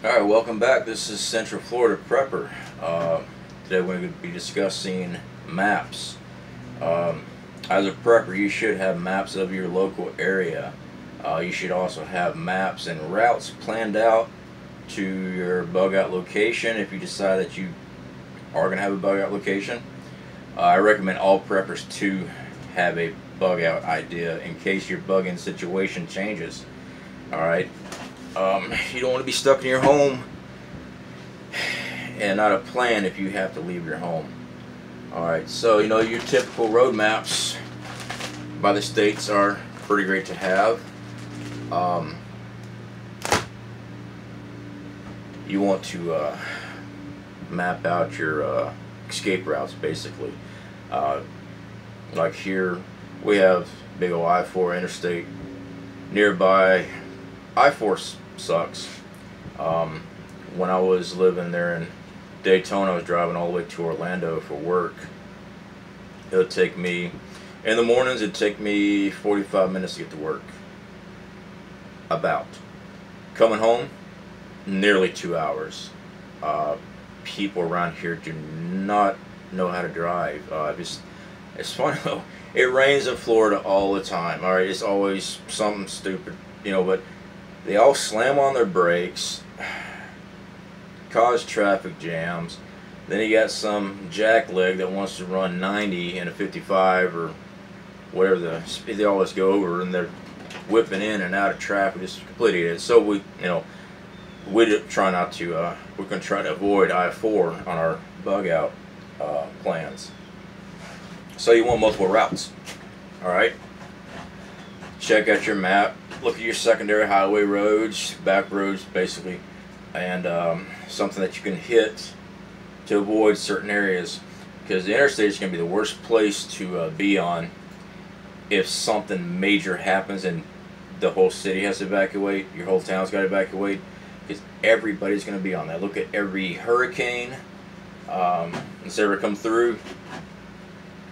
Alright, welcome back. This is Central Florida Prepper. Today we're going to be discussing maps. As a prepper, you should have maps of your local area. You should also have maps and routes planned out to your bug out location if you decide that you are going to have a bug out location. I recommend all preppers to have a bug out idea in case your bug in situation changes. Alright. You don't want to be stuck in your home and not a plan if you have to leave your home. Alright, so your typical road maps by the states are pretty great to have. You want to map out your escape routes basically. Like here we have big old I-4 interstate nearby. I-4 sucks. When I was living there in Daytona, I was driving all the way to Orlando for work. It would take me, in the mornings, it'd take me 45 minutes to get to work. About. Coming home, nearly 2 hours. People around here do not know how to drive. It's funny though. It rains in Florida all the time. Alright, it's always something stupid, but they all slam on their brakes, cause traffic jams. Then you got some jackleg that wants to run 90 in a 55 or whatever the speed they always go over, and they're whipping in and out of traffic. It's complete idiot. So we try not to. We're going to try to avoid I-4 on our bug out plans. So you want multiple routes. All right. Check out your map. Look at your secondary highway roads, back roads basically, and something that you can hit to avoid certain areas, because the interstate is going to be the worst place to be on if something major happens and the whole city has to evacuate, your whole town's got to evacuate, because everybody's going to be on that. Look at every hurricane that's ever come through.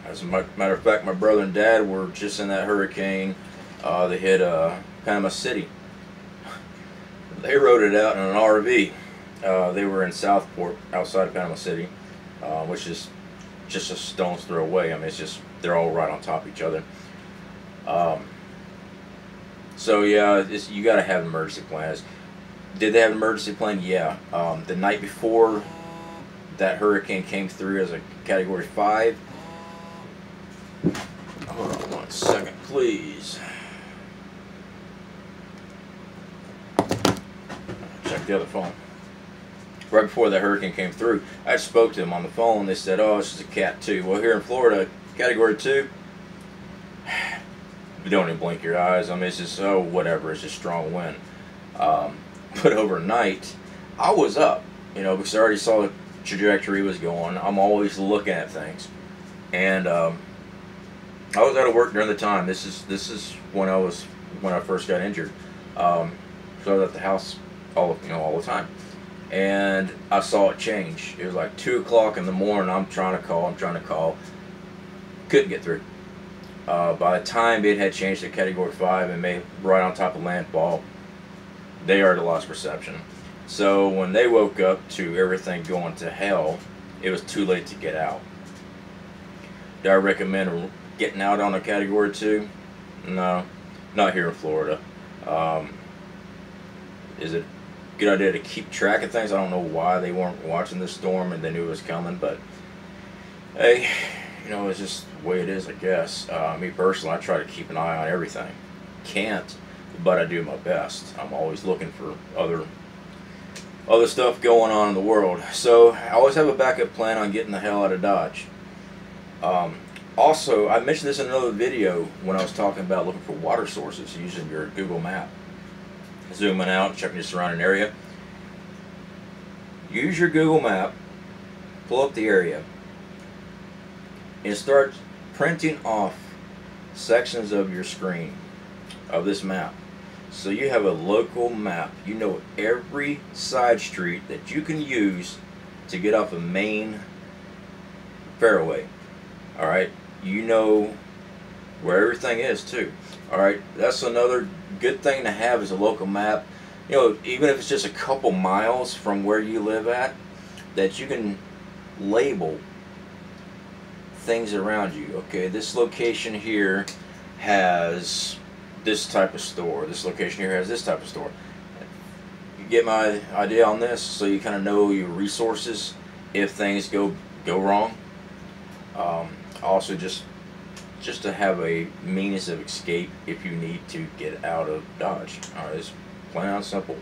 As a matter of fact, my brother and dad were just in that hurricane. They hit Panama City. They rode it out in an RV. They were in Southport, outside of Panama City, which is just a stone's throw away. I mean, it's just, they're all right on top of each other. So yeah, you got to have emergency plans. Did they have an emergency plan? Yeah. The night before that hurricane came through as a Category 5. Hold on 1 second, please. Check the other phone. Right before the hurricane came through, I spoke to them on the phone. They said, "Oh, it's just a Cat 2." Well, here in Florida, Category 2, you don't even blink your eyes. I mean, it's just, oh, whatever. It's just strong wind. But overnight, I was up, because I already saw the trajectory was going. I'm always looking at things, and I was out of work during the time. This is when I first got injured. So I was at the house all the time, and I saw it change. It was like 2 o'clock in the morning. I'm trying to call, couldn't get through. By the time it had changed to Category 5 and made right on top of landfall, they already lost reception. So when they woke up to everything going to hell, it was too late to get out. Do I recommend getting out on a Category 2? No, not here in Florida. Is it a good idea to keep track of things? I don't know why they weren't watching the storm and they knew it was coming, but hey, it's just the way it is, I guess. Me personally, I try to keep an eye on everything. Can't, but I do my best. I'm always looking for other stuff going on in the world. So I always have a backup plan on getting the hell out of Dodge. Also, I mentioned this in another video when I was talking about looking for water sources using your Google map. Zooming out, checking your surrounding area. Use your Google map, pull up the area, and start printing off sections of your screen of this map. So you have a local map. You know every side street that you can use to get off a main fairway. Alright, you know where everything is too. Alright, that's another good thing to have, is a local map. you know, even if it's just a couple miles from where you live at, that you can label things around you. Okay, this location here has this type of store. This location here has this type of store. You get my idea on this, so you kind of know your resources if things go wrong. Also, just to have a means of escape if you need to get out of Dodge. All right, it's plain and simple.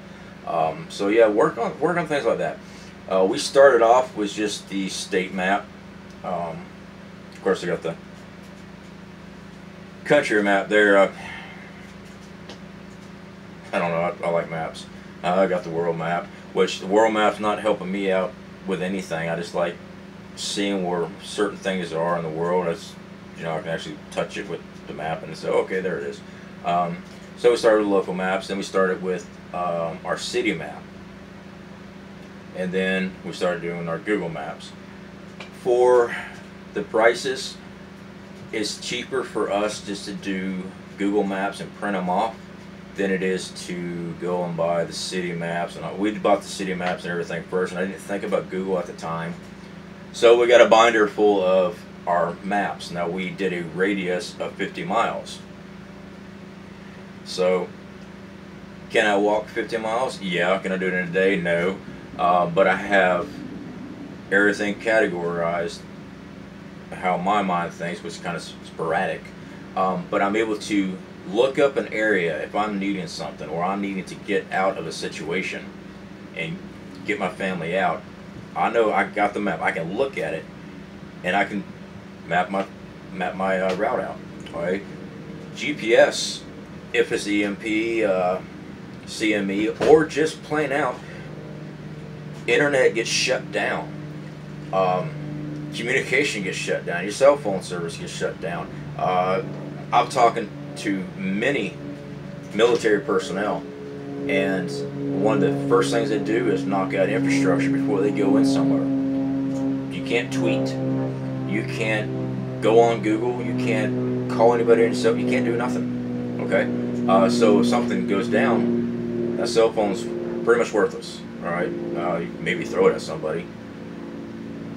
So yeah, work on things like that. We started off with just the state map. Of course, I got the country map there. I don't know. I like maps. I got the world map, which the world map's not helping me out with anything. I just like seeing where certain things are in the world. It's, you know, I can actually touch it with the map and say, okay, there it is. So we started with local maps. Then we started with our city map, and then we started doing our Google Maps. For the prices, it's cheaper for us just to do Google Maps and print them off than it is to go and buy the city maps. And we bought the city maps and everything first, and I didn't think about Google at the time. So we got a binder full of our maps. Now, we did a radius of 50 miles. So can I walk 50 miles? Yeah. Can I do it in a day? No. But I have everything categorized how my mind thinks, which is kind of sporadic. But I'm able to look up an area if I'm needing something, or I'm needing to get out of a situation and get my family out. I know I got the map. I can look at it, and I can map my route out. All right. GPS, if it's EMP, CME, or just plain out, internet gets shut down. Communication gets shut down. Your cell phone service gets shut down. I'm talking to many military personnel, and one of the first things they do is knock out infrastructure before they go in somewhere. You can't tweet. You can't go on Google. You can't call anybody in yourself. You can't do nothing. Okay? So if something goes down, that cell phone's pretty much worthless. All right? You can maybe throw it at somebody.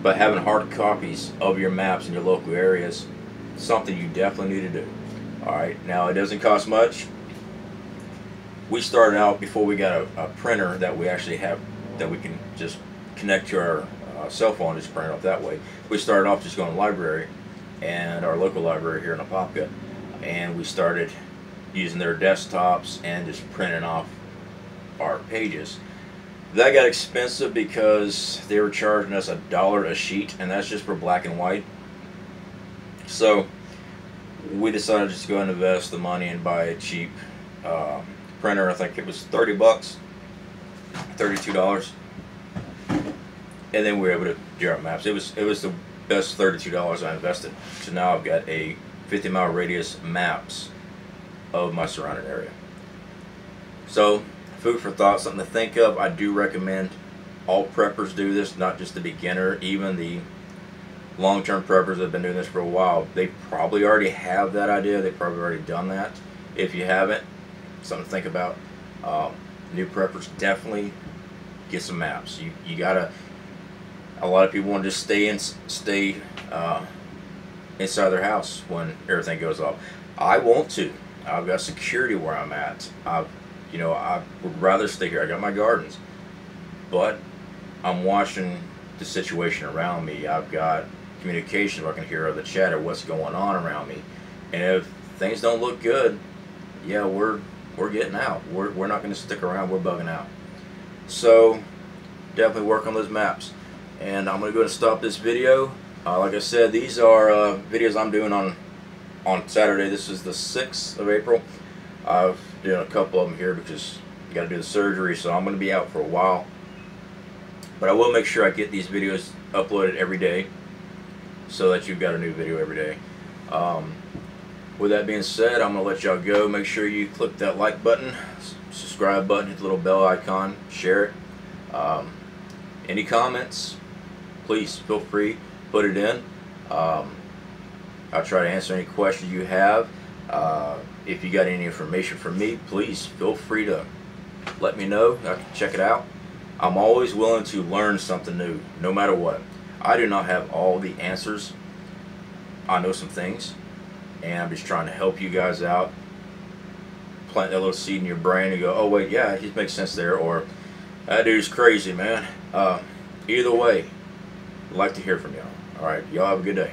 But having hard copies of your maps in your local areas is something you definitely need to do. Alright, now it doesn't cost much. We started out, before we got a printer that we actually have, that we can just connect to our cell phone and just print it off that way. We started off just going to the library, and our local library here in Apopka, and we started using their desktops and just printing off our pages. That got expensive because they were charging us $1 a sheet, and that's just for black and white. So we decided just to go and invest the money and buy a cheap printer. I think it was 30 bucks, $32, and then we were able to do our maps. It was the best $32 I invested. So now I've got a 50-mile radius maps of my surrounding area. So food for thought, something to think of. I do recommend all preppers do this, not just the beginner. Even the long-term preppers that have been doing this for a while, they probably already have that idea. They've probably already done that. If you haven't, something to think about. New preppers, definitely get some maps. You gotta. A lot of people want to just stay inside their house when everything goes off. I want to. I've got security where I'm at. I would rather stay here. I got my gardens, but I'm watching the situation around me. I've got communication where I can hear the chatter, what's going on around me, and if things don't look good, yeah, we're getting out. We're not going to stick around. We're bugging out. So definitely work on those maps. And I'm going to go ahead and stop this video. Like I said, these are videos I'm doing on Saturday. This is the 6th of April. I've done a couple of them here because you got to do the surgery, so I'm going to be out for a while. But I will make sure I get these videos uploaded every day so that you've got a new video every day. With that being said, I'm going to let y'all go. Make sure you click that like button, subscribe button, hit the little bell icon, share it. Any comments, please feel free, put it in. I'll try to answer any questions you have. If you got any information from me, please feel free to let me know. I can check it out. I'm always willing to learn something new, no matter what. I do not have all the answers. I know some things, and I'm just trying to help you guys out. Plant that little seed in your brain and go, oh wait, yeah, it makes sense there, or that dude's crazy, man. Either way, I'd like to hear from y'all. All right, y'all have a good day.